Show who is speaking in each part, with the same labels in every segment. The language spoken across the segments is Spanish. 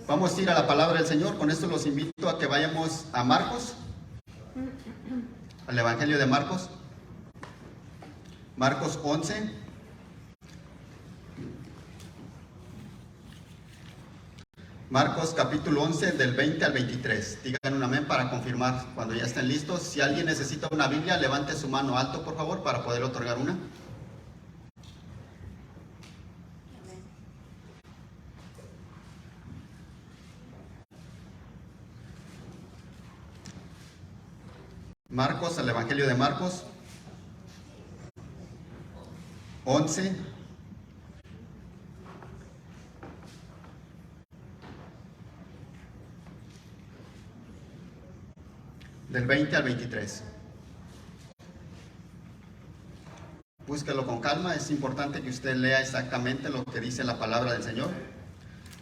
Speaker 1: Vamos a ir a la palabra del Señor. Con esto los invito a que vayamos a Marcos, al Evangelio de Marcos. Marcos 11. Marcos capítulo 11 del 20 al 23. Digan un amén para confirmar cuando ya estén listos. Si alguien necesita una Biblia, levante su mano alto, por favor, para poder otorgar una. Marcos, el Evangelio de Marcos 11 del 20 al 23. Búsquelo con calma, es importante que usted lea exactamente lo que dice la palabra del Señor.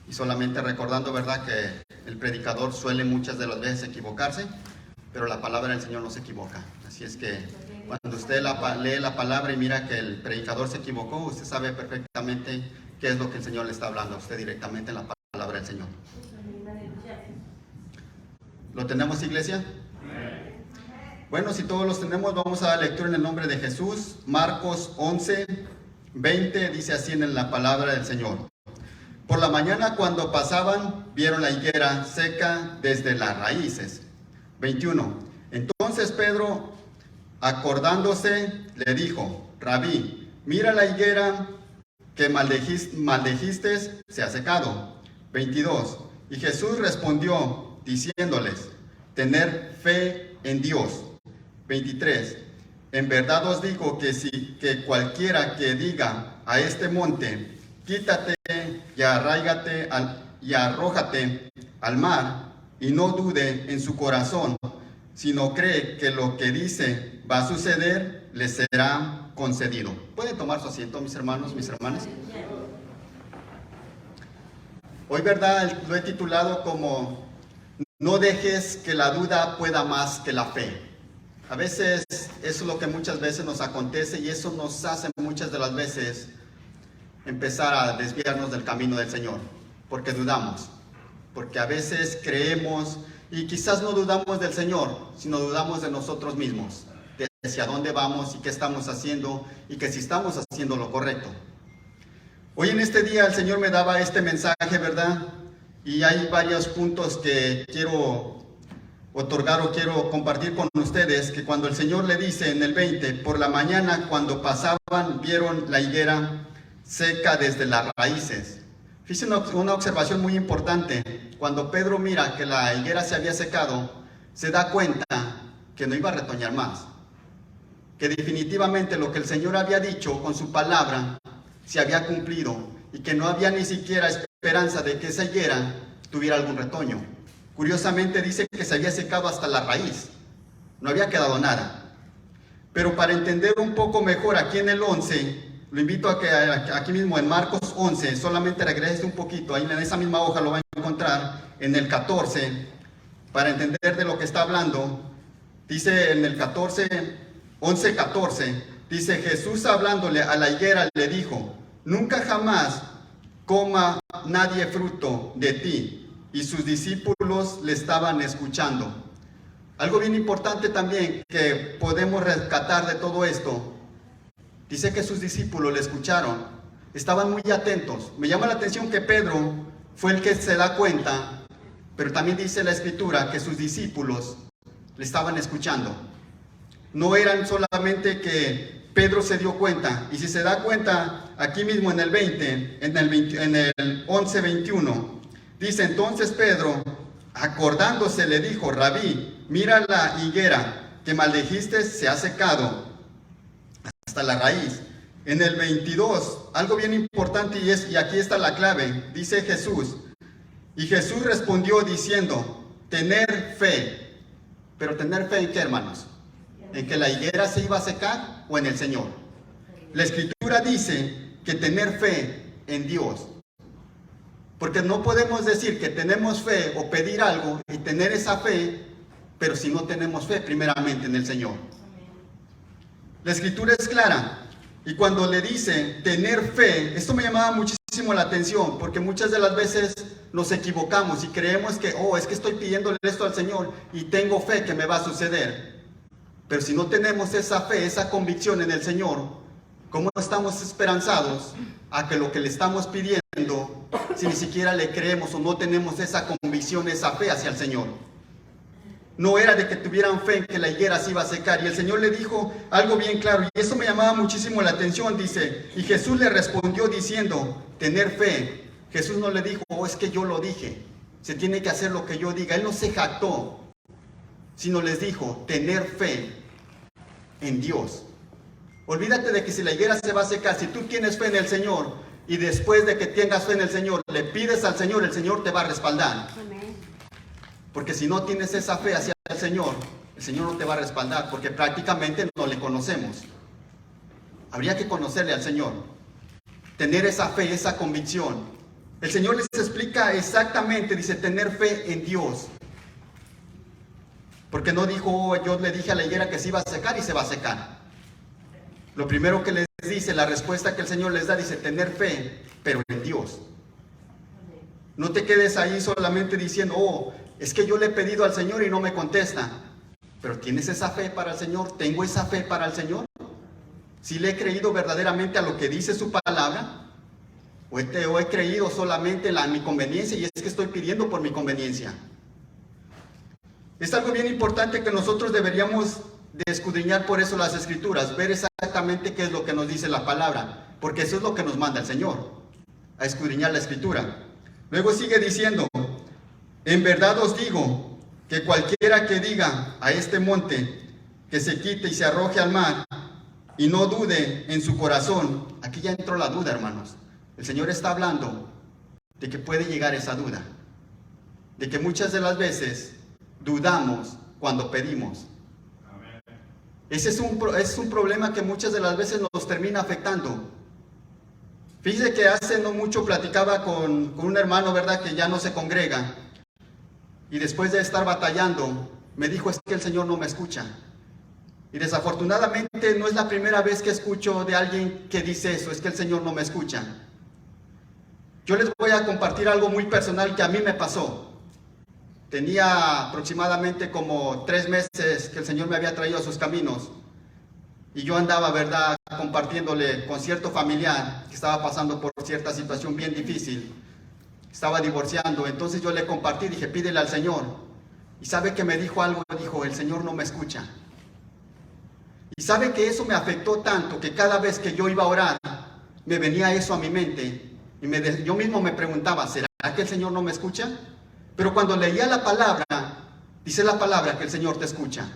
Speaker 1: Y solamente recordando, ¿verdad?, que el predicador suele muchas de las veces equivocarse, pero la palabra del Señor no se equivoca. Así es que cuando usted lee la palabra y mira que el predicador se equivocó, usted sabe perfectamente qué es lo que el Señor le está hablando a usted directamente en la palabra del Señor. ¿Lo tenemos, iglesia? Bueno, si todos los tenemos, vamos a dar lectura en el nombre de Jesús. Marcos 11, 20, dice así en la palabra del Señor. Por la mañana cuando pasaban, vieron la higuera seca desde las raíces. 21. Entonces Pedro, acordándose, le dijo: Rabí, mira la higuera que maldijiste se ha secado. 22. Y Jesús respondió diciéndoles: tener fe en Dios. 23. En verdad os digo que cualquiera que diga a este monte: quítate y arrójate al mar, y no dude en su corazón, sino cree que lo que dice va a suceder, le será concedido. ¿Pueden tomar su asiento, mis hermanos, mis hermanas? Hoy, ¿verdad?, lo he titulado como no dejes que la duda pueda más que la fe. A veces eso es lo que muchas veces nos acontece, y eso nos hace muchas de las veces empezar a desviarnos del camino del Señor, porque dudamos, porque a veces creemos, y quizás no dudamos del Señor, sino dudamos de nosotros mismos, de hacia dónde vamos y qué estamos haciendo, y que si estamos haciendo lo correcto. Hoy en este día el Señor me daba este mensaje, ¿verdad? Y hay varios puntos que quiero otorgar o quiero compartir con ustedes, que cuando el Señor le dice en el 20, por la mañana cuando pasaban, vieron la higuera seca desde las raíces. Fíjense una observación muy importante. Cuando Pedro mira que la higuera se había secado, se da cuenta que no iba a retoñar más, que definitivamente lo que el Señor había dicho con su palabra se había cumplido, y que no había ni siquiera esperanza de que esa higuera tuviera algún retoño. Curiosamente dice que se había secado hasta la raíz, no había quedado nada. Pero para entender un poco mejor, aquí en el 11, lo invito a que aquí mismo en Marcos 11, solamente regrese un poquito, ahí en esa misma hoja lo va a encontrar, en el 14, para entender de lo que está hablando. Dice en el 11:14, dice: Jesús hablándole a la higuera le dijo: nunca jamás coma nadie fruto de ti. Y sus discípulos le estaban escuchando. Algo bien importante también que podemos rescatar de todo esto, dice que sus discípulos le escucharon, estaban muy atentos. Me llama la atención que Pedro fue el que se da cuenta, pero también dice la Escritura que sus discípulos le estaban escuchando. No eran solamente que Pedro se dio cuenta, y si se da cuenta aquí mismo en el 20, en el 11:21, dice: entonces Pedro, acordándose, le dijo: Rabí, mira la higuera que maldijiste se ha secado hasta la raíz. En el 22, algo bien importante, y aquí está la clave, dice Jesús: y Jesús respondió diciendo: tener fe. Pero ¿tener fe en qué, hermanos? ¿En que la higuera se iba a secar o en el Señor? La Escritura dice que tener fe en Dios. Porque no podemos decir que tenemos fe o pedir algo y tener esa fe, pero si no tenemos fe primeramente en el Señor. La Escritura es clara, y cuando le dice tener fe, esto me llamaba muchísimo muchísimo la atención, porque muchas de las veces nos equivocamos y creemos que, es que estoy pidiéndole esto al Señor y tengo fe que me va a suceder. Pero si no tenemos esa fe, esa convicción en el Señor, ¿cómo estamos esperanzados a que lo que le estamos pidiendo, si ni siquiera le creemos o no tenemos esa convicción, esa fe hacia el Señor? No era de que tuvieran fe en que la higuera se iba a secar. Y el Señor le dijo algo bien claro. Y eso me llamaba muchísimo la atención. Dice, y Jesús le respondió diciendo, tener fe. Jesús no le dijo, es que yo lo dije. Se tiene que hacer lo que yo diga. Él no se jactó, sino les dijo, tener fe en Dios. Olvídate de que si la higuera se va a secar, si tú tienes fe en el Señor y después de que tengas fe en el Señor, le pides al Señor, el Señor te va a respaldar. Amén. Porque si no tienes esa fe hacia el Señor no te va a respaldar, porque prácticamente no le conocemos. Habría que conocerle al Señor, tener esa fe, esa convicción. El Señor les explica exactamente, dice, tener fe en Dios. Porque no dijo, yo le dije a la higuera que se iba a secar y se va a secar. Lo primero que les dice, la respuesta que el Señor les da, dice, tener fe, pero en Dios. No te quedes ahí solamente diciendo, es que yo le he pedido al Señor y no me contesta. Pero ¿tienes esa fe para el Señor? ¿Tengo esa fe para el Señor? ¿Sí le he creído verdaderamente a lo que dice su palabra? ¿O he creído solamente en mi conveniencia y es que estoy pidiendo por mi conveniencia? Es algo bien importante que nosotros deberíamos de escudriñar por eso las Escrituras, ver exactamente qué es lo que nos dice la palabra, porque eso es lo que nos manda el Señor, a escudriñar la Escritura. Luego sigue diciendo, en verdad os digo que cualquiera que diga a este monte que se quite y se arroje al mar y no dude en su corazón, aquí ya entró la duda, hermanos. El Señor está hablando de que puede llegar esa duda, de que muchas de las veces dudamos cuando pedimos. Amén. Ese es un problema que muchas de las veces nos termina afectando. Fíjese que hace no mucho platicaba con un hermano, ¿verdad?, que ya no se congrega. Y después de estar batallando, me dijo, es que el Señor no me escucha. Y desafortunadamente no es la primera vez que escucho de alguien que dice eso, es que el Señor no me escucha. Yo les voy a compartir algo muy personal que a mí me pasó. Tenía aproximadamente como 3 meses que el Señor me había traído a sus caminos. Y yo andaba, ¿verdad?, compartiéndole con cierto familiar que estaba pasando por cierta situación bien difícil. Estaba divorciando, entonces yo le compartí, dije, pídele al Señor. Y sabe que me dijo algo, dijo, el Señor no me escucha. Y sabe que eso me afectó tanto que cada vez que yo iba a orar, me venía eso a mi mente. Y yo mismo me preguntaba, ¿será que el Señor no me escucha? Pero cuando leía la palabra, dice la palabra que el Señor te escucha.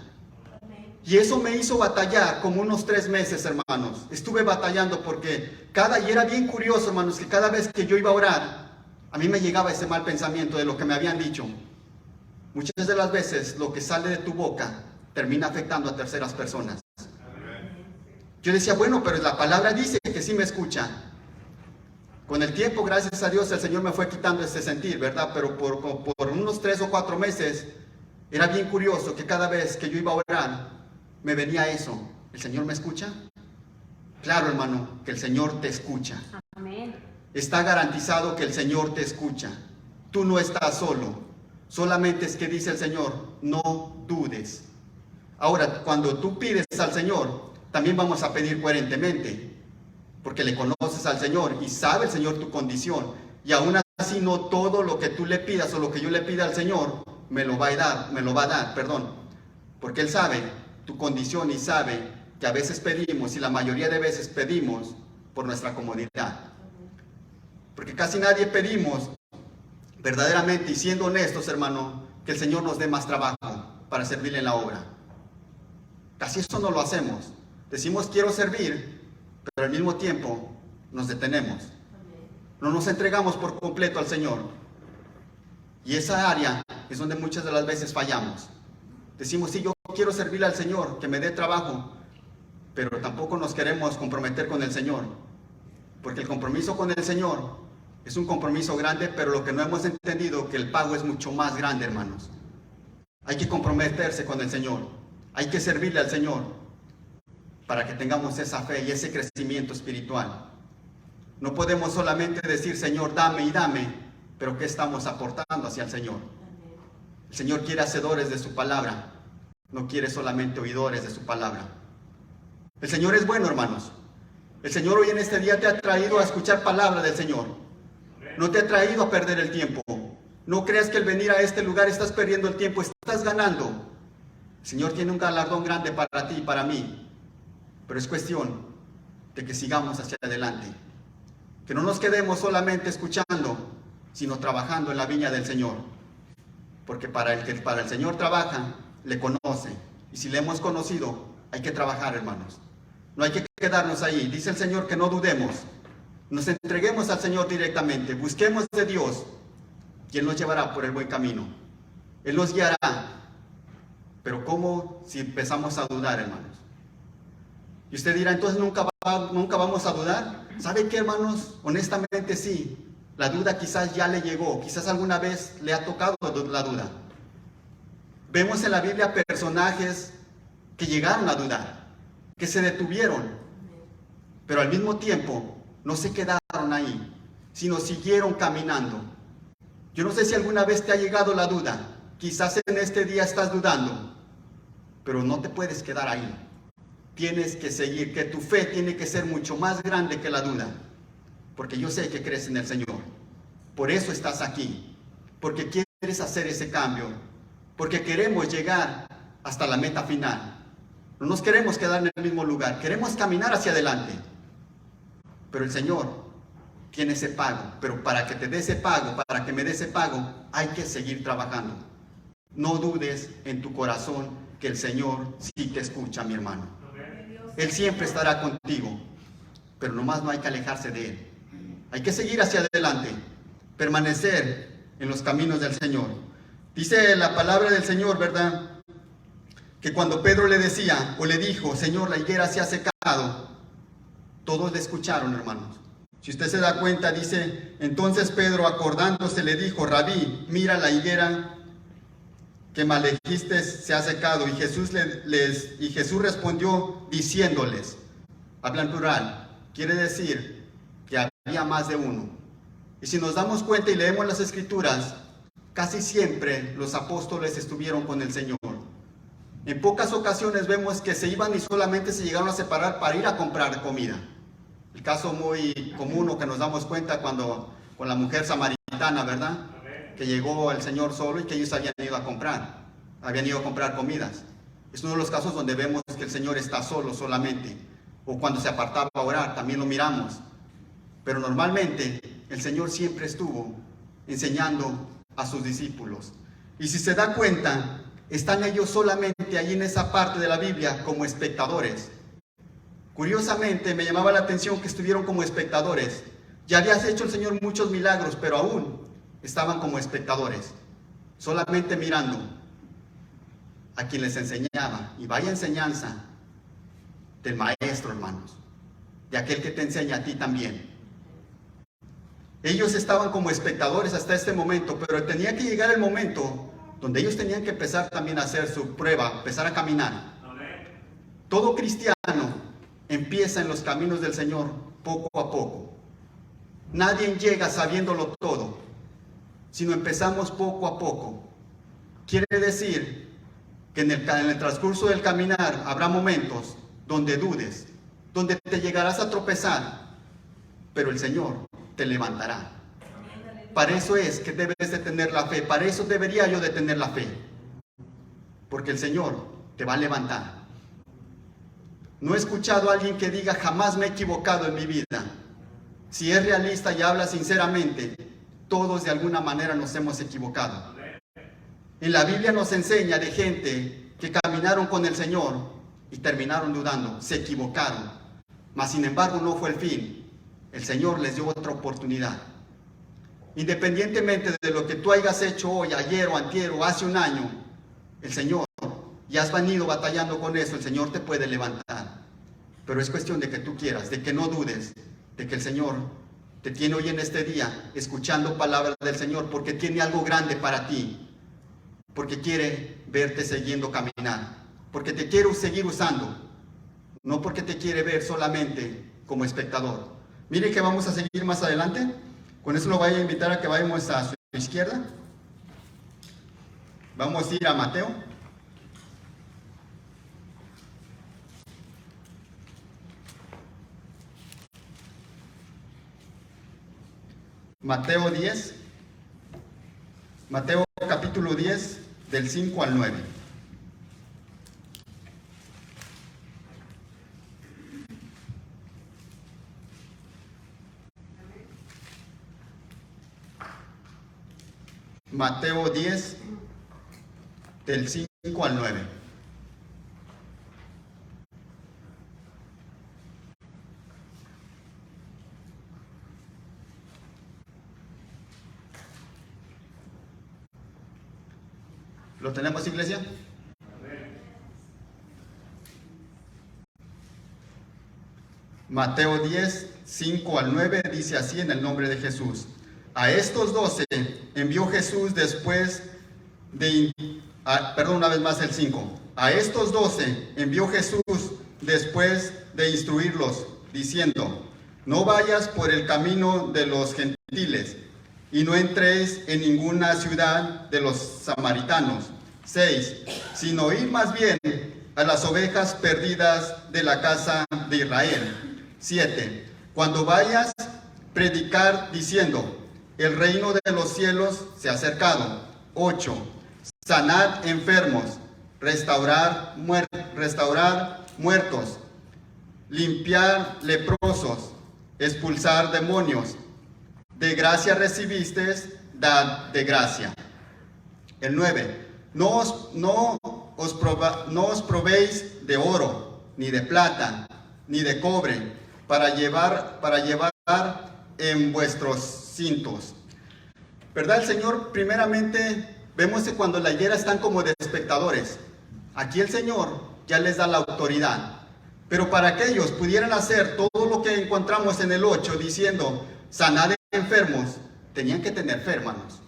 Speaker 1: Y eso me hizo batallar como unos 3 meses, hermanos. Estuve batallando porque y era bien curioso, hermanos, que cada vez que yo iba a orar, a mí me llegaba ese mal pensamiento de lo que me habían dicho. Muchas de las veces lo que sale de tu boca termina afectando a terceras personas. Yo decía, bueno, pero la palabra dice que sí me escucha. Con el tiempo, gracias a Dios, el Señor me fue quitando ese sentir, ¿verdad? Pero por unos 3 o 4 meses, era bien curioso que cada vez que yo iba a orar, me venía eso. ¿El Señor me escucha? Claro, hermano, que el Señor te escucha. Amén. Está garantizado que el Señor te escucha. Tú no estás solo. Solamente es que dice el Señor, no dudes. Ahora, cuando tú pides al Señor, también vamos a pedir coherentemente. Porque le conoces al Señor y sabe el Señor tu condición. Y aún así no todo lo que tú le pidas o lo que yo le pida al Señor me lo va a dar, perdón. Porque Él sabe tu condición y sabe que a veces pedimos, y la mayoría de veces pedimos por nuestra comodidad. Porque casi nadie pedimos verdaderamente y siendo honestos, hermano, que el Señor nos dé más trabajo para servirle en la obra. Casi eso no lo hacemos. Decimos quiero servir, pero al mismo tiempo nos detenemos. No nos entregamos por completo al Señor. Y esa área es donde muchas de las veces fallamos. Decimos, sí, yo quiero servirle al Señor, que me dé trabajo, pero tampoco nos queremos comprometer con el Señor. Porque el compromiso con el Señor es un compromiso grande, pero lo que no hemos entendido que el pago es mucho más grande, hermanos. Hay que comprometerse con el Señor. Hay que servirle al Señor para que tengamos esa fe y ese crecimiento espiritual. No podemos solamente decir, Señor, dame y dame, pero ¿qué estamos aportando hacia el Señor? El Señor quiere hacedores de su palabra, no quiere solamente oidores de su palabra. El Señor es bueno, hermanos. El Señor hoy en este día te ha traído a escuchar palabra del Señor. No te ha traído a perder el tiempo. No creas que al venir a este lugar estás perdiendo el tiempo, estás ganando. El Señor tiene un galardón grande para ti y para mí. Pero es cuestión de que sigamos hacia adelante. Que no nos quedemos solamente escuchando, sino trabajando en la viña del Señor. Porque para el Señor trabaja, le conoce. Y si le hemos conocido, hay que trabajar, hermanos. No hay que quedarnos ahí. Dice el Señor que no dudemos. Nos entreguemos al Señor directamente. Busquemos de Dios. Y Él nos llevará por el buen camino. Él nos guiará. Pero ¿cómo si empezamos a dudar, hermanos? Y usted dirá, entonces nunca vamos a dudar. ¿Sabe qué, hermanos? Honestamente sí. La duda quizás ya le llegó. Quizás alguna vez le ha tocado la duda. Vemos en la Biblia personajes que llegaron a dudar, que se detuvieron, pero al mismo tiempo no se quedaron ahí, sino siguieron caminando. Yo no sé si alguna vez te ha llegado la duda. Quizás en este día estás dudando, pero no te puedes quedar ahí. Tienes que seguir, que tu fe tiene que ser mucho más grande que la duda, porque yo sé que crees en el Señor. Por eso estás aquí, porque quieres hacer ese cambio, porque queremos llegar hasta la meta final. No nos queremos quedar en el mismo lugar, queremos caminar hacia adelante. Pero el Señor tiene ese pago, pero para que te dé ese pago, para que me dé ese pago, hay que seguir trabajando. No dudes en tu corazón que el Señor sí te escucha, mi hermano. Él siempre estará contigo, pero nomás no hay que alejarse de Él. Hay que seguir hacia adelante, permanecer en los caminos del Señor. Dice la palabra del Señor, ¿verdad?, que cuando Pedro le decía o le dijo, Señor, la higuera se ha secado, todos le escucharon, hermanos. Si usted se da cuenta, dice, entonces Pedro, acordándose, le dijo, Rabí, mira la higuera que maldijiste se ha secado. Y Jesús respondió diciéndoles, habla en plural, quiere decir que había más de uno. Y si nos damos cuenta y leemos las Escrituras, casi siempre los apóstoles estuvieron con el Señor. En pocas ocasiones vemos que se iban y solamente se llegaron a separar para ir a comprar comida. El caso muy común o que nos damos cuenta cuando con la mujer samaritana, ¿verdad?, que llegó el Señor solo y que ellos habían ido a comprar comidas. Es uno de los casos donde vemos que el Señor está solo solamente. O cuando se apartaba a orar, también lo miramos. Pero normalmente el Señor siempre estuvo enseñando a sus discípulos. Y si se da cuenta, están ellos solamente allí en esa parte de la Biblia como espectadores. Curiosamente me llamaba la atención que estuvieron como espectadores. Ya había hecho el Señor muchos milagros, pero aún estaban como espectadores, solamente mirando a quien les enseñaba. Y vaya enseñanza del maestro, hermanos, de aquel que te enseña a ti también. Ellos estaban como espectadores hasta este momento, pero tenía que llegar el momento donde ellos tenían que empezar también a hacer su prueba, empezar a caminar. Todo cristiano empieza en los caminos del Señor poco a poco. Nadie llega sabiéndolo todo, sino empezamos poco a poco. Quiere decir que en el transcurso del caminar habrá momentos donde dudes, donde te llegarás a tropezar, pero el Señor te levantará. Para eso es que debes de tener la fe, para eso debería yo de tener la fe, porque el Señor te va a levantar. No he escuchado a alguien que diga jamás me he equivocado en mi vida. Si es realista y habla sinceramente, todos de alguna manera nos hemos equivocado. En la Biblia nos enseña de gente que caminaron con el Señor y terminaron dudando, se equivocaron. Mas sin embargo no fue el fin. El Señor les dio otra oportunidad. Independientemente de lo que tú hayas hecho hoy, ayer o antier o hace un año, el Señor, ya has venido batallando con eso, el Señor te puede levantar. Pero es cuestión de que tú quieras, de que no dudes, de que el Señor te tiene hoy en este día escuchando palabras del Señor, porque tiene algo grande para ti, porque quiere verte siguiendo caminar, porque te quiere seguir usando, no porque te quiere ver solamente como espectador, Mire que vamos a seguir más adelante. Con eso lo voy a invitar a que vayamos a su izquierda. Vamos a ir a Mateo. Mateo 10. Mateo capítulo 10, del 5 al 9. Mateo 10, del 5 al 9. ¿Lo tenemos, iglesia? Mateo 10, 5 al 9 dice así en el nombre de Jesús. A estos 12 envió Jesús después de... una vez más el 5. A estos 12 envió Jesús después de instruirlos, diciendo, no vayas por el camino de los gentiles, y no entréis en ninguna ciudad de los samaritanos. 6. Sino id más bien a las ovejas perdidas de la casa de Israel. 7. Cuando vayas, predicar diciendo, el reino de los cielos se ha acercado. 8. Sanad enfermos, restaurar muertos, limpiar leprosos, expulsar demonios. De gracia recibisteis, dad de gracia. El 9. No os probéis de oro, ni de plata, ni de cobre, para llevar en vuestros cintos. ¿Verdad? El Señor, primeramente, vemos que cuando la higuera están como de espectadores. Aquí el Señor ya les da la autoridad. Pero para que ellos pudieran hacer todo lo que encontramos en el 8, diciendo, sanad enfermos, tenían que tener fe, hermanos.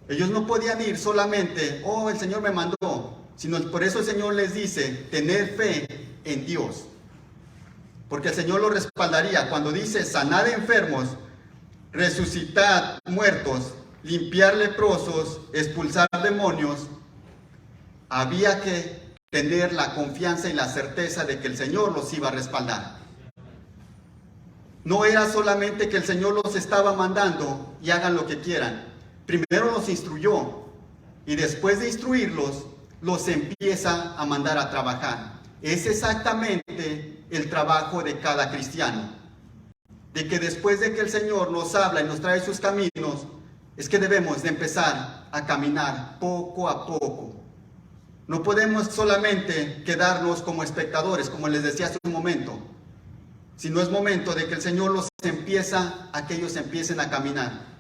Speaker 1: Ellos no podían ir solamente, oh, el Señor me mandó, sino por eso el Señor les dice, tener fe en Dios. Porque el Señor lo respaldaría. Cuando dice, sanad enfermos, resucitad muertos, limpiar leprosos, expulsar demonios, había que tener la confianza y la certeza de que el Señor los iba a respaldar. No era solamente que el Señor los estaba mandando y hagan lo que quieran. Primero los instruyó y después de instruirlos, los empieza a mandar a trabajar. Es exactamente el trabajo de cada cristiano. De que después de que el Señor nos habla y nos trae sus caminos, es que debemos de empezar a caminar poco a poco. No podemos solamente quedarnos como espectadores, como les decía hace un momento, sino es momento de que el Señor los empieza a que ellos empiecen a caminar.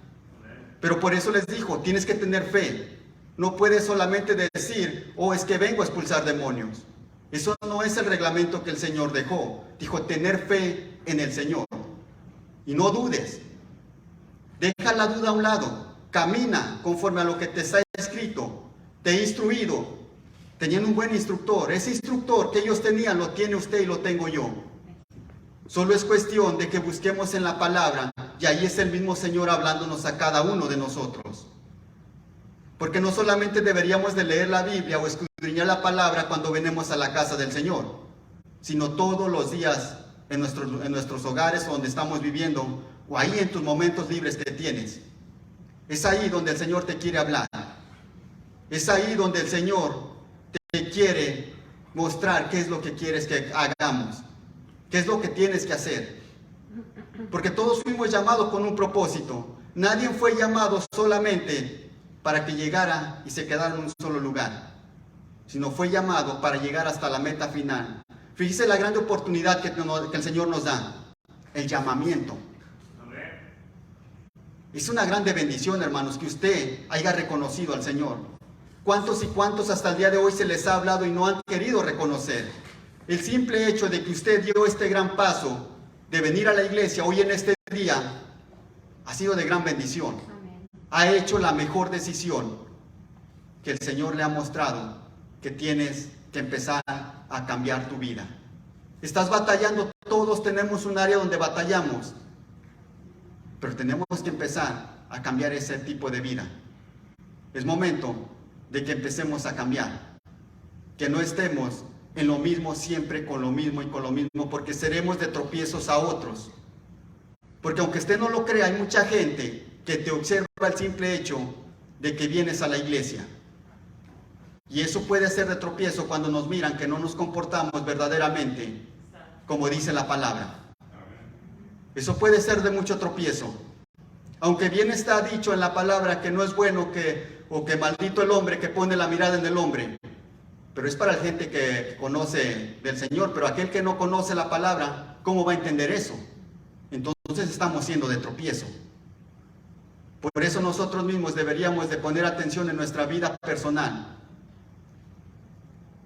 Speaker 1: Pero por eso les dijo, tienes que tener fe. No puedes solamente decir, oh, es que vengo a expulsar demonios. Eso no es el reglamento que el Señor dejó. Dijo, tener fe en el Señor. Y no dudes. Deja la duda a un lado. Camina conforme a lo que te está escrito. Te he instruido. Tenían un buen instructor. Ese instructor que ellos tenían lo tiene usted y lo tengo yo. Solo es cuestión de que busquemos en la palabra y ahí es el mismo Señor hablándonos a cada uno de nosotros. Porque no solamente deberíamos de leer la Biblia o escudriñar la palabra cuando venimos a la casa del Señor, sino todos los días en nuestros hogares donde estamos viviendo o ahí en tus momentos libres que tienes. Es ahí donde el Señor te quiere hablar. Es ahí donde el Señor te quiere mostrar qué es lo que quieres que hagamos. ¿Qué es lo que tienes que hacer? Porque todos fuimos llamados con un propósito. Nadie fue llamado solamente para que llegara y se quedara en un solo lugar, sino fue llamado para llegar hasta la meta final. Fíjese la gran oportunidad que el Señor nos da, el llamamiento. Es una grande bendición, hermanos, que usted haya reconocido al Señor. ¿Cuántos y cuántos hasta el día de hoy se les ha hablado y no han querido reconocer? El simple hecho de que usted dio este gran paso de venir a la iglesia hoy en este día ha sido de gran bendición. Amén. Ha hecho la mejor decisión que el Señor le ha mostrado que tienes que empezar a cambiar tu vida. Estás batallando, todos tenemos un área donde batallamos, pero tenemos que empezar a cambiar ese tipo de vida. Es momento de que empecemos a cambiar, que no estemos en lo mismo siempre, con lo mismo y con lo mismo, porque seremos de tropiezos a otros. Porque aunque usted no lo crea, hay mucha gente que te observa el simple hecho de que vienes a la iglesia. Y eso puede ser de tropiezo cuando nos miran que no nos comportamos verdaderamente como dice la palabra. Eso puede ser de mucho tropiezo. Aunque bien está dicho en la palabra que no es bueno o que maldito el hombre que pone la mirada en el hombre. Pero es para la gente que conoce del Señor. Pero aquel que no conoce la palabra, ¿cómo va a entender eso? Entonces estamos siendo de tropiezo. Por eso nosotros mismos deberíamos de poner atención en nuestra vida personal.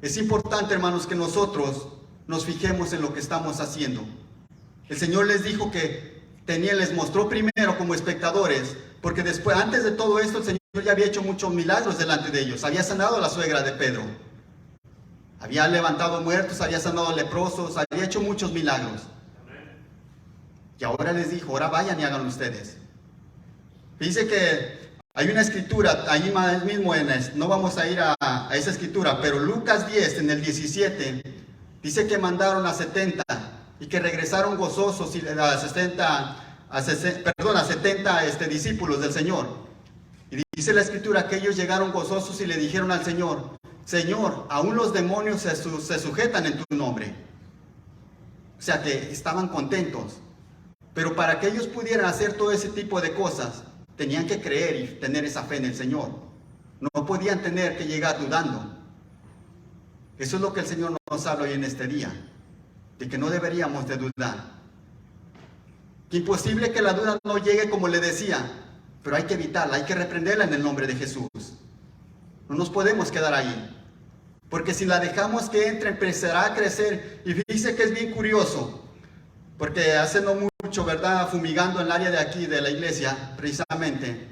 Speaker 1: Es importante, hermanos, que nosotros nos fijemos en lo que estamos haciendo. El Señor les dijo que les mostró primero como espectadores, porque después, antes de todo esto, el Señor ya había hecho muchos milagros delante de ellos. Había sanado a la suegra de Pedro, había levantado muertos, había sanado a leprosos, había hecho muchos milagros. Y ahora les dijo, ahora vayan y hagan ustedes. Dice que hay una escritura, ahí mismo, no vamos a ir a esa escritura, pero Lucas 10, en el 17, dice que mandaron a 70 y que regresaron gozosos a 70 discípulos del Señor. Y dice la escritura que ellos llegaron gozosos y le dijeron al Señor, Señor, aún los demonios se sujetan en tu nombre. O sea que estaban contentos. Pero para que ellos pudieran hacer todo ese tipo de cosas, tenían que creer y tener esa fe en el Señor. No podían tener que llegar dudando. Eso es lo que el Señor nos habla hoy en este día, de que no deberíamos de dudar. Que imposible que la duda no llegue, como le decía, pero hay que evitarla, hay que reprenderla en el nombre de Jesús. No nos podemos quedar ahí, porque si la dejamos que entre, empezará a crecer. Y dice que es bien curioso, porque hace no mucho, ¿verdad?, fumigando en el área de aquí, de la iglesia, precisamente,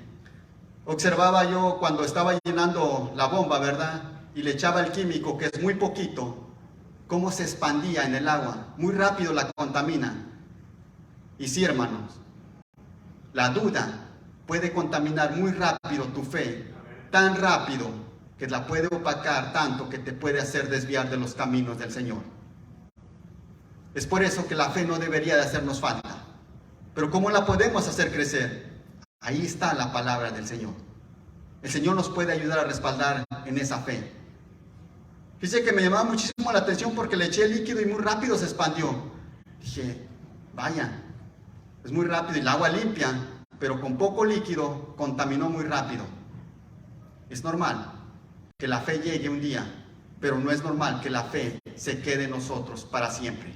Speaker 1: observaba yo cuando estaba llenando la bomba, ¿verdad?, y le echaba el químico, que es muy poquito, cómo se expandía en el agua, muy rápido la contamina. Y sí, hermanos, la duda puede contaminar muy rápido tu fe, tan rápido que la puede opacar tanto que te puede hacer desviar de los caminos del Señor. Es por eso que la fe no debería de hacernos falta. Pero ¿cómo la podemos hacer crecer? Ahí está la palabra del Señor. El Señor nos puede ayudar a respaldar en esa fe. Dice que me llamaba muchísimo la atención porque le eché el líquido y muy rápido se expandió. Dije, vaya, es muy rápido y el agua limpia, pero con poco líquido contaminó muy rápido. Es normal que la fe llegue un día, pero no es normal que la fe se quede en nosotros para siempre.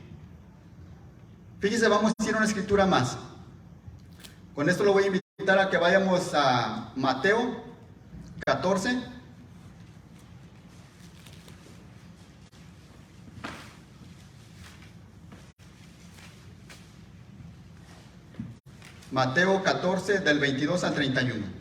Speaker 1: Fíjese, vamos a ir a una escritura más. Con esto lo voy a invitar a que vayamos a Mateo 14. Mateo 14, del 22 al 31.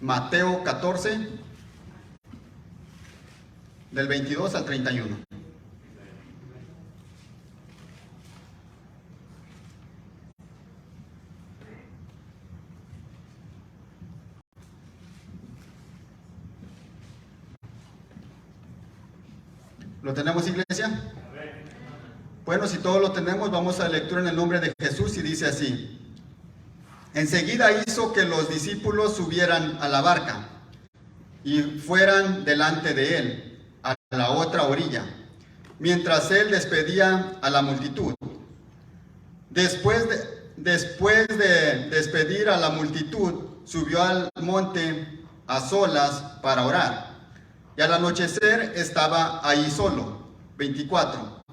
Speaker 1: Mateo 14, del 22 al 31. ¿Lo tenemos, iglesia? Bueno, si todo lo tenemos, vamos a la lectura en el nombre de Jesús y dice así. Enseguida hizo que los discípulos subieran a la barca y fueran delante de él a la otra orilla, mientras él despedía a la multitud. Después de despedir a la multitud, subió al monte a solas para orar. Y al anochecer estaba ahí solo. 24.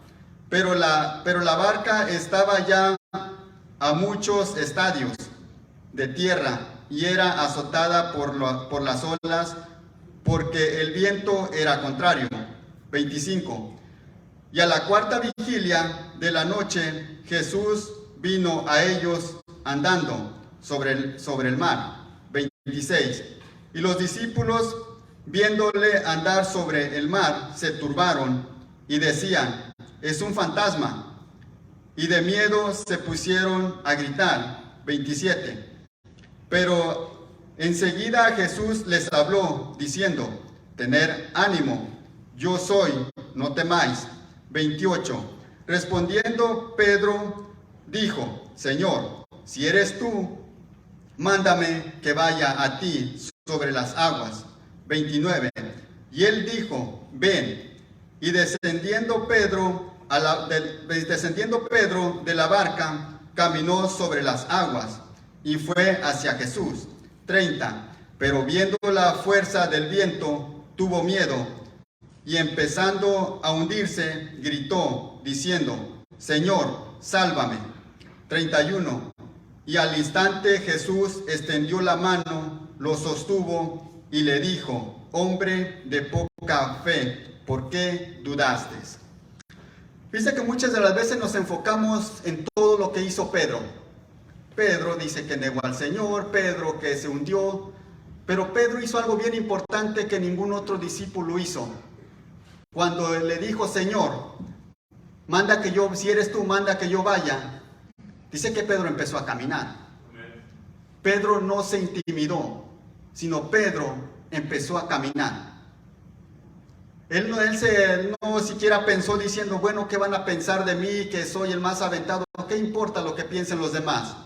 Speaker 1: Pero la barca estaba ya a muchos estadios de tierra y era azotada por las olas, porque el viento era contrario. 25. Y a la cuarta vigilia de la noche Jesús vino a ellos andando sobre el mar. 26. Y los discípulos, viéndole andar sobre el mar, se turbaron y decían: es un fantasma. Y de miedo se pusieron a gritar. 27. Pero enseguida Jesús les habló, diciendo: tened ánimo, yo soy, no temáis. 28. Respondiendo Pedro, dijo: Señor, si eres tú, mándame que vaya a ti sobre las aguas. 29. Y él dijo: ven. Y descendiendo Pedro de la barca, caminó sobre las aguas y fue hacia Jesús. 30. Pero viendo la fuerza del viento, tuvo miedo, y empezando a hundirse, gritó, diciendo: Señor, sálvame. 31. Y al instante Jesús extendió la mano, lo sostuvo y le dijo: hombre de poca fe, ¿por qué dudaste? Dice que muchas de las veces nos enfocamos en todo lo que hizo Pedro. Pedro dice que negó al Señor, Pedro que se hundió, pero Pedro hizo algo bien importante que ningún otro discípulo hizo. Cuando le dijo: Señor, manda que yo, si eres tú, manda que yo vaya, dice que Pedro empezó a caminar. Pedro no se intimidó, sino Pedro empezó a caminar. Él no siquiera pensó diciendo: bueno, ¿qué van a pensar de mí, que soy el más aventado? ¿Qué importa lo que piensen los demás?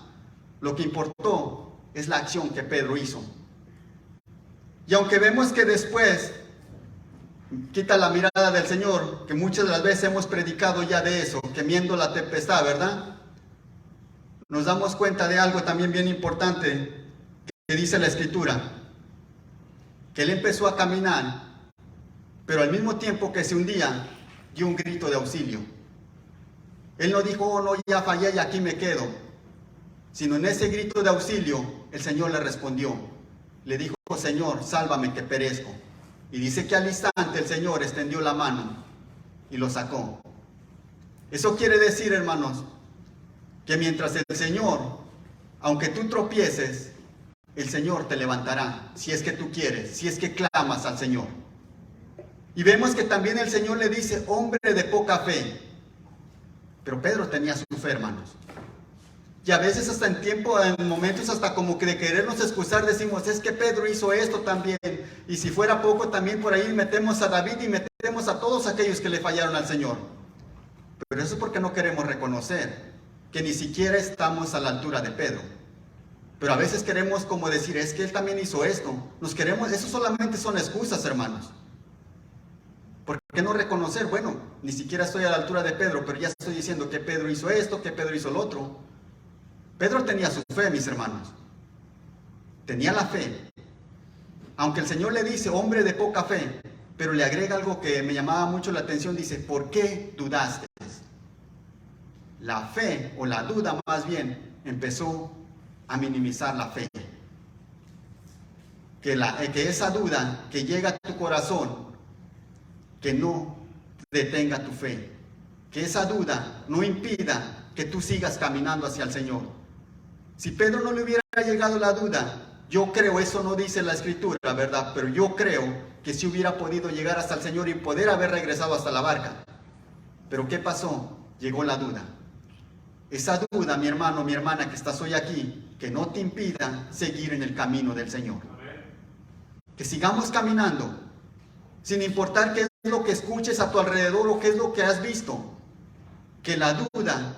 Speaker 1: Lo que importó es la acción que Pedro hizo. Y aunque vemos que después quita la mirada del Señor, que muchas de las veces hemos predicado ya de eso, temiendo la tempestad, ¿verdad? Nos damos cuenta de algo también bien importante que dice la Escritura, que él empezó a caminar, pero al mismo tiempo que se hundía, dio un grito de auxilio. Él no dijo: oh, no, ya fallé y aquí me quedo, sino en ese grito de auxilio el Señor le respondió. Le dijo: Señor, sálvame que perezco. Y dice que al instante el Señor extendió la mano y lo sacó. Eso quiere decir, hermanos, que mientras el Señor, aunque tú tropieces, el Señor te levantará, si es que tú quieres, si es que clamas al Señor. Y vemos que también el Señor le dice: hombre de poca fe. Pero Pedro tenía su fe, hermanos. Y a veces hasta en momentos hasta como que de querernos excusar, decimos: es que Pedro hizo esto también. Y si fuera poco, también por ahí metemos a David y metemos a todos aquellos que le fallaron al Señor. Pero eso es porque no queremos reconocer que ni siquiera estamos a la altura de Pedro. Pero a veces queremos como decir: es que él también hizo esto. Eso solamente son excusas, hermanos. ¿Por qué no reconocer? Bueno, ni siquiera estoy a la altura de Pedro, pero ya estoy diciendo que Pedro hizo esto, que Pedro hizo lo otro. Pedro tenía su fe, mis hermanos. Tenía la fe. Aunque el Señor le dice: hombre de poca fe, pero le agrega algo que me llamaba mucho la atención. Dice: ¿por qué dudaste? La fe, o la duda más bien, empezó a minimizar la fe. Que esa duda que llega a tu corazón, que no detenga tu fe. Que esa duda no impida que tú sigas caminando hacia el Señor. Si Pedro no le hubiera llegado la duda, yo creo, eso no dice la Escritura, ¿verdad? Pero yo creo que sí hubiera podido llegar hasta el Señor y poder haber regresado hasta la barca. Pero ¿qué pasó? Llegó la duda. Esa duda, mi hermano, mi hermana que estás hoy aquí, que no te impida seguir en el camino del Señor. Que sigamos caminando, sin importar qué es lo que escuches a tu alrededor o qué es lo que has visto. Que la duda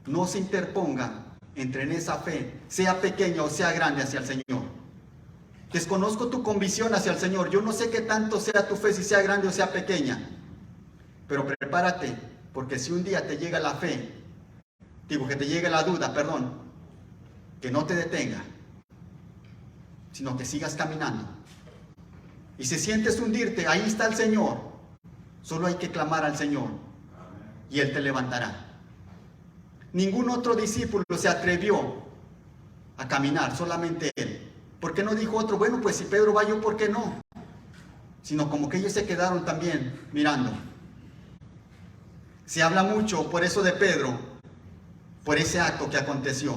Speaker 1: no se interponga entre en esa fe, sea pequeña o sea grande, hacia el Señor. Desconozco tu convicción hacia el Señor. Yo no sé qué tanto sea tu fe, si sea grande o sea pequeña. Pero prepárate, porque si un día te llega la fe, que te llegue la duda, que no te detenga, sino que sigas caminando. Y si sientes hundirte, ahí está el Señor. Solo hay que clamar al Señor y Él te levantará. Ningún otro discípulo se atrevió a caminar, solamente Él. ¿Por qué no dijo otro? Bueno, pues si Pedro va, yo, ¿por qué no? Sino como que ellos se quedaron también mirando. Se habla mucho por eso de Pedro, por ese acto que aconteció.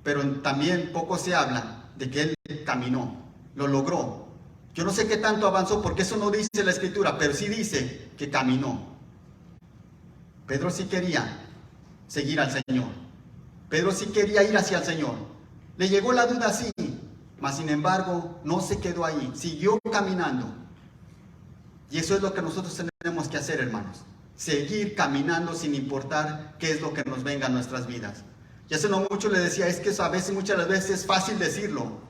Speaker 1: Pero también poco se habla de que él caminó, lo logró. Yo no sé qué tanto avanzó, porque eso no dice la Escritura, pero sí dice que caminó. Pedro sí quería seguir al Señor. Pedro sí quería ir hacia el Señor. Le llegó la duda, sí, mas sin embargo no se quedó ahí, siguió caminando. Y eso es lo que nosotros tenemos que hacer, hermanos. Seguir caminando sin importar qué es lo que nos venga a nuestras vidas. Y hace no mucho le decía, es que eso a veces, muchas de las veces es fácil decirlo,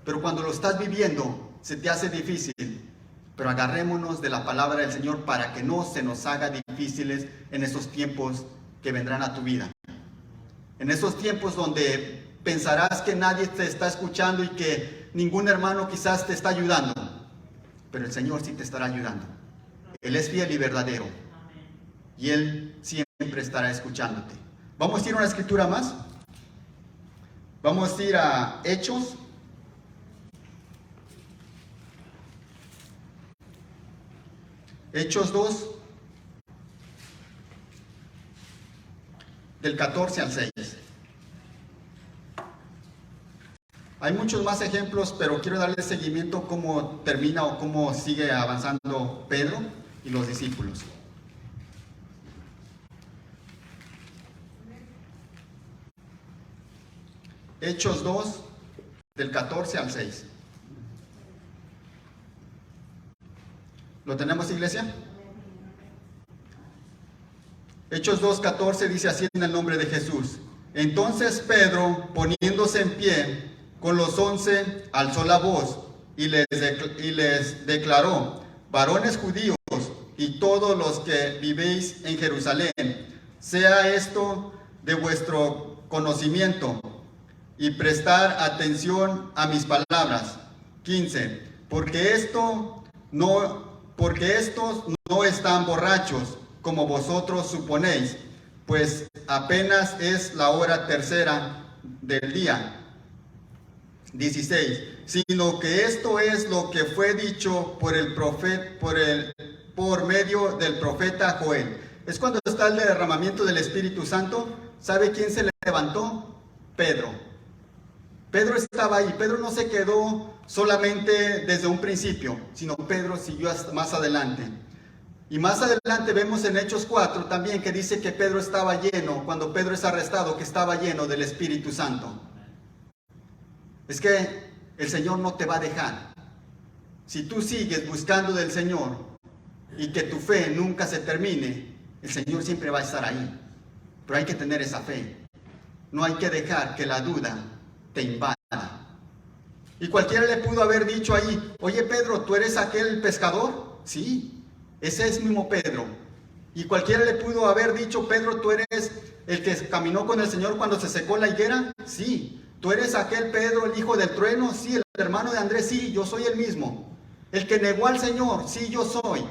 Speaker 1: pero cuando lo estás viviendo se te hace difícil. Pero agarrémonos de la palabra del Señor para que no se nos haga difíciles en esos tiempos que vendrán a tu vida. En esos tiempos donde pensarás que nadie te está escuchando y que ningún hermano quizás te está ayudando, pero el Señor sí te estará ayudando. Él es fiel y verdadero, y Él siempre estará escuchándote. Vamos a ir a una escritura más. Vamos a ir a Hechos. Hechos 2, del 14 al 6. Hay muchos más ejemplos, pero quiero darle seguimiento cómo termina o cómo sigue avanzando Pedro y los discípulos. Hechos 2, del 14 al 6. ¿Lo tenemos, iglesia? Hechos 2:14 dice así en el nombre de Jesús. Entonces Pedro, poniéndose en pie con los 11, alzó la voz y les declaró: varones judíos y todos los que vivéis en Jerusalén, sea esto de vuestro conocimiento y prestar atención a mis palabras. 15. Porque estos no están borrachos, como vosotros suponéis, pues apenas es la hora tercera del día. 16. Sino que esto es lo que fue dicho por medio del profeta Joel. Es cuando está el derramamiento del Espíritu Santo. ¿Sabe quién se levantó? Pedro. Pedro estaba ahí. Pedro no se quedó solamente desde un principio, sino Pedro siguió hasta más adelante. Y más adelante vemos en Hechos 4 también que dice que Pedro estaba lleno, cuando Pedro es arrestado, que estaba lleno del Espíritu Santo. Es que el Señor no te va a dejar. Si tú sigues buscando del Señor y que tu fe nunca se termine, el Señor siempre va a estar ahí. Pero hay que tener esa fe. No hay que dejar que la duda te invada. Y cualquiera le pudo haber dicho ahí: oye Pedro, ¿tú eres aquel pescador? Sí, ese es mismo Pedro. Y cualquiera le pudo haber dicho: Pedro, ¿tú eres el que caminó con el Señor cuando se secó la higuera? Sí. ¿Tú eres aquel Pedro, el hijo del trueno? Sí. ¿El hermano de Andrés? Sí, yo soy el mismo. ¿El que negó al Señor? Sí, yo soy.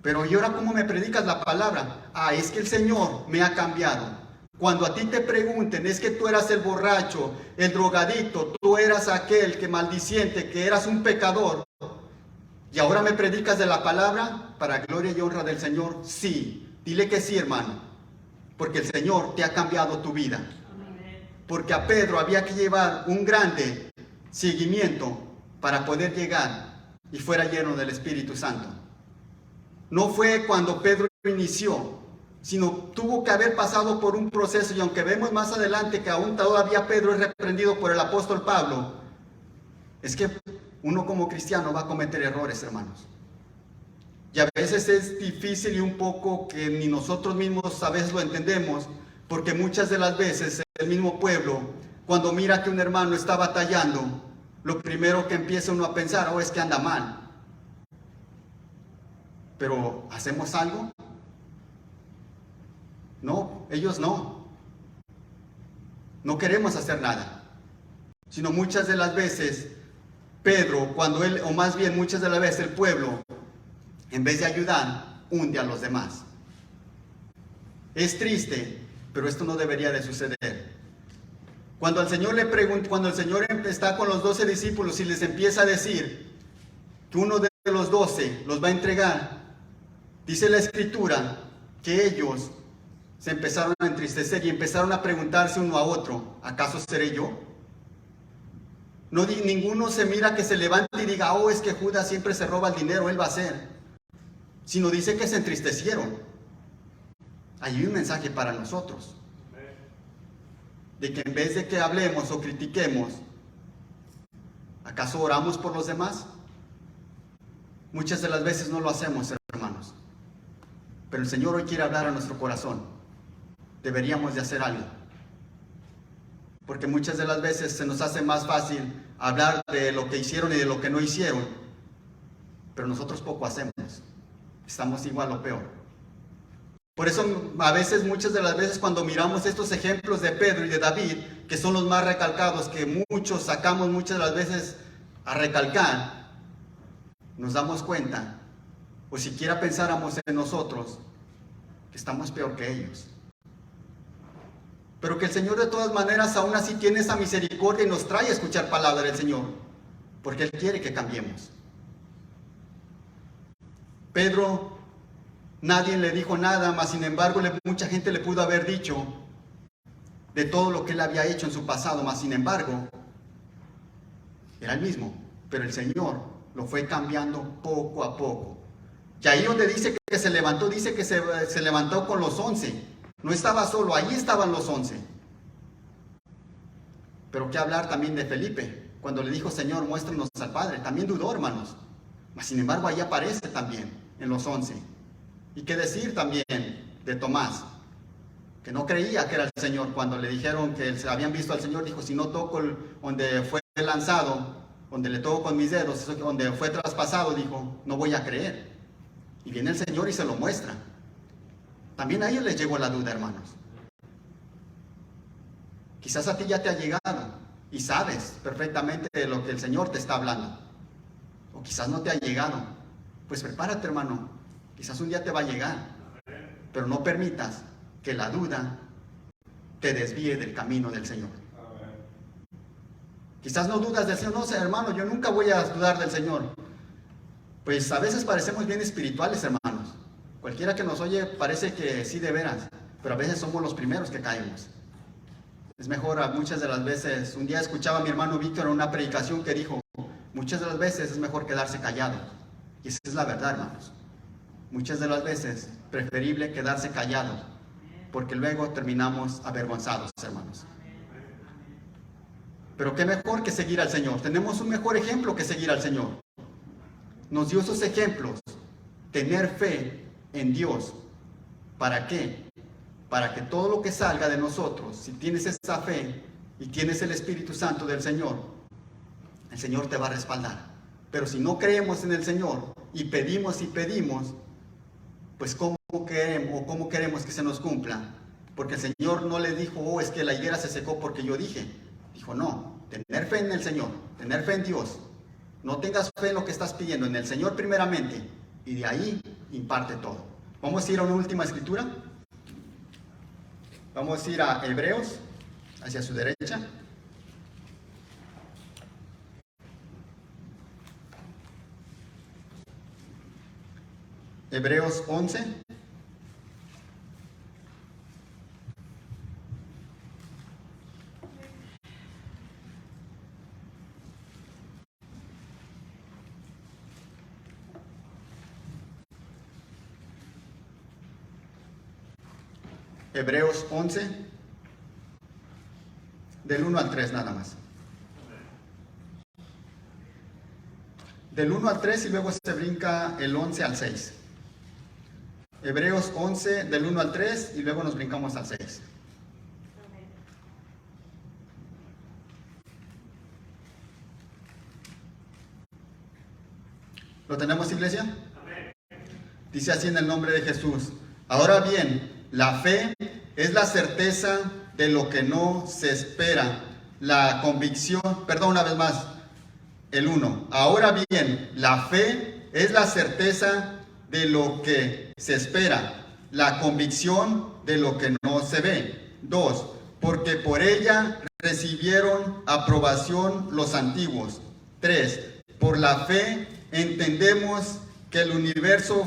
Speaker 1: Pero ¿y ahora cómo me predicas la palabra? Ah, es que el Señor me ha cambiado. Cuando a ti te pregunten, es que tú eras el borracho, el drogadicto, tú eras aquel que maldiciente, que eras un pecador, y ahora me predicas de la palabra para gloria y honra del Señor. Sí, dile que sí, hermano, porque el Señor te ha cambiado tu vida. Porque a Pedro había que llevar un grande seguimiento para poder llegar y fuera lleno del Espíritu Santo. No fue cuando Pedro inició, sino tuvo que haber pasado por un proceso. Y aunque vemos más adelante que aún todavía Pedro es reprendido por el apóstol Pablo, es que uno como cristiano va a cometer errores, hermanos. Y a veces es difícil y un poco que ni nosotros mismos a veces lo entendemos, porque muchas de las veces el mismo pueblo, cuando mira que un hermano está batallando, lo primero que empieza uno a pensar: oh, es que anda mal. Pero ¿hacemos algo? No, ellos no. No queremos hacer nada. Sino muchas de las veces Pedro, cuando él, o más bien muchas de las veces el pueblo, en vez de ayudar, hunde a los demás. Es triste, pero esto no debería de suceder. Cuando el Señor le pregunta, cuando el Señor está con los 12 discípulos y les empieza a decir que uno de los 12 los va a entregar, dice la Escritura que ellos se empezaron a entristecer y empezaron a preguntarse uno a otro, ¿acaso seré yo? No, ninguno se mira que se levante y diga, oh, es que Judas siempre se roba el dinero, él va a ser. Sino dice que se entristecieron. Hay un mensaje para nosotros. De que en vez de que hablemos o critiquemos, ¿acaso oramos por los demás? Muchas de las veces no lo hacemos, hermanos. Pero el Señor hoy quiere hablar a nuestro corazón. Deberíamos de hacer algo. Porque muchas de las veces se nos hace más fácil hablar de lo que hicieron y de lo que no hicieron. Pero nosotros poco hacemos. Estamos igual o peor. Por eso a veces, muchas de las veces cuando miramos estos ejemplos de Pedro y de David, que son los más recalcados, que muchos sacamos muchas de las veces a recalcar, nos damos cuenta, o siquiera pensáramos en nosotros, que estamos peor que ellos. Pero que el Señor de todas maneras aún así tiene esa misericordia y nos trae a escuchar palabra del Señor, porque Él quiere que cambiemos. Pedro, nadie le dijo nada, mas sin embargo mucha gente le pudo haber dicho de todo lo que él había hecho en su pasado, mas sin embargo era el mismo, pero el Señor lo fue cambiando poco a poco. Y ahí donde dice que se levantó, dice que se levantó con los 11. No estaba solo, ahí estaban los 11. Pero qué hablar también de Felipe, cuando le dijo, Señor, muéstranos al Padre. También dudó, hermanos. Mas sin embargo, ahí aparece también, en los 11. Y qué decir también de Tomás, que no creía que era el Señor. Cuando le dijeron que se habían visto al Señor, dijo, si no toco donde fue lanzado, donde le toco con mis dedos, donde fue traspasado, dijo, no voy a creer. Y viene el Señor y se lo muestra. También a ellos les llegó la duda, hermanos. Quizás a ti ya te ha llegado y sabes perfectamente de lo que el Señor te está hablando. O quizás no te ha llegado. Pues prepárate, hermano. Quizás un día te va a llegar. Pero no permitas que la duda te desvíe del camino del Señor. Quizás no dudas del Señor. No sé, hermano, yo nunca voy a dudar del Señor. Pues a veces parecemos bien espirituales, hermanos. Cualquiera que nos oye parece que sí de veras, pero a veces somos los primeros que caemos. Es mejor, muchas de las veces, un día escuchaba a mi hermano Víctor en una predicación que dijo, muchas de las veces es mejor quedarse callado. Y esa es la verdad, hermanos. Muchas de las veces preferible quedarse callado, porque luego terminamos avergonzados, hermanos. Pero qué mejor que seguir al Señor. Tenemos un mejor ejemplo que seguir al Señor. Nos dio esos ejemplos. Tener fe en Dios. ¿Para qué? Para que todo lo que salga de nosotros, si tienes esa fe y tienes el Espíritu Santo del Señor, el Señor te va a respaldar. Pero si no creemos en el Señor y pedimos, pues ¿cómo queremos que se nos cumpla? Porque el Señor no le dijo, oh, es que la higuera se secó porque yo dije. Dijo, no, tener fe en el Señor, tener fe en Dios. No tengas fe en lo que estás pidiendo, en el Señor primeramente, y de ahí imparte todo. Vamos a ir a una última escritura. Vamos a ir a Hebreos, hacia su derecha. Hebreos 11. Hebreos 11, del 1 al 3 nada más. Del 1 al 3 y luego se brinca el 11 al 6. Hebreos 11, del 1 al 3 y luego nos brincamos al 6. ¿Lo tenemos, iglesia? Dice así en el nombre de Jesús. Ahora bien, la fe es la certeza de lo que no se espera. La convicción, perdón, una vez más, el 1. Ahora bien, la fe es la certeza de lo que se espera. La convicción de lo que no se ve. 2. Porque por ella recibieron aprobación los antiguos. 3. Por la fe entendemos que el universo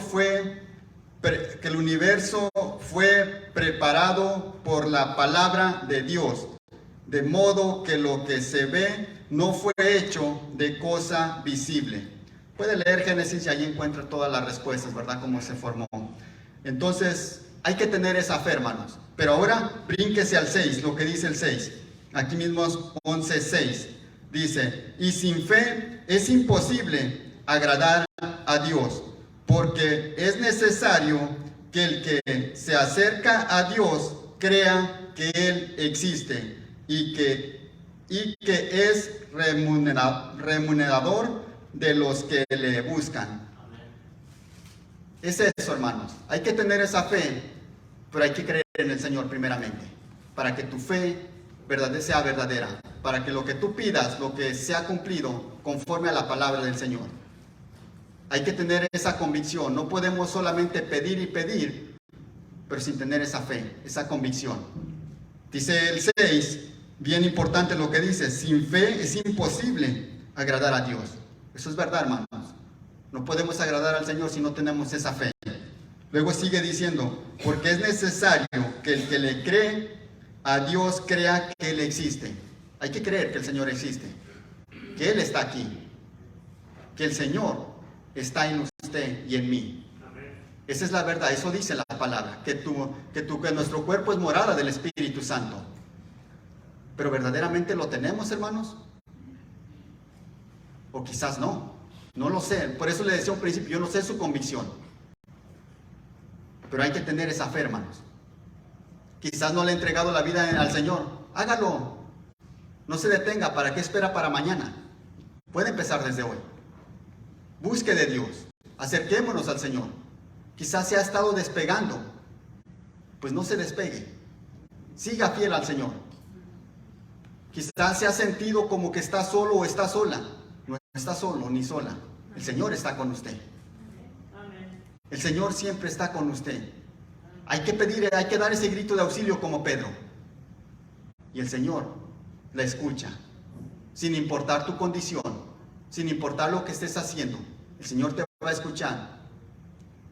Speaker 1: fue preparado por la palabra de Dios, de modo que lo que se ve no fue hecho de cosa visible. Puede leer Génesis y ahí encuentra todas las respuestas, ¿verdad? Cómo se formó. Entonces, hay que tener esa fe, hermanos. Pero ahora, brínquese al 6, lo que dice el 6. Aquí mismo es 11:6. Dice, y sin fe es imposible agradar a Dios, porque es necesario que el que se acerca a Dios crea que Él existe y que es remunerador de los que le buscan. Es eso, hermanos. Hay que tener esa fe, pero hay que creer en el Señor primeramente, para que tu fe sea verdadera, para que lo que tú pidas, lo que sea cumplido conforme a la palabra del Señor. Hay que tener esa convicción. No podemos solamente pedir y pedir, pero sin tener esa fe, esa convicción. Dice el 6, bien importante lo que dice, sin fe es imposible agradar a Dios. Eso es verdad, hermanos. No podemos agradar al Señor si no tenemos esa fe. Luego sigue diciendo, porque es necesario que el que le cree a Dios crea que Él existe. Hay que creer que el Señor existe, que Él está aquí, que el Señor está en usted y en mí. Esa es la verdad, eso dice la palabra, que nuestro cuerpo es morada del Espíritu Santo. Pero verdaderamente lo tenemos, hermanos, o quizás no lo sé. Por eso le decía a un principio, yo no sé su convicción, pero hay que tener esa fe, hermanos. Quizás no le ha entregado la vida al Señor, hágalo, no se detenga. ¿Para qué espera para mañana? Puede empezar desde hoy. Busque de Dios, acerquémonos al Señor. Quizás se ha estado despegando, pues no se despegue, siga fiel al Señor. Quizás se ha sentido como que está solo o está sola. No está solo ni sola, el Señor está con usted. El Señor siempre está con usted. Hay que pedir, hay que dar ese grito de auxilio como Pedro, y el Señor la escucha, sin importar tu condición, sin importar lo que estés haciendo. El Señor te va a escuchar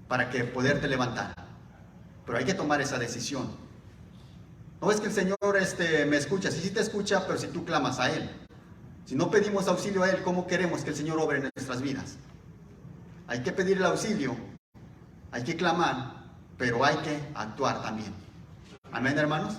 Speaker 1: para que poderte levantar. Pero hay que tomar esa decisión. No es que el Señor me escucha, sí te escucha, pero si tú clamas a Él. Si no pedimos auxilio a Él, ¿cómo queremos que el Señor obre en nuestras vidas? Hay que pedir el auxilio, hay que clamar, pero hay que actuar también. Amén, hermanos.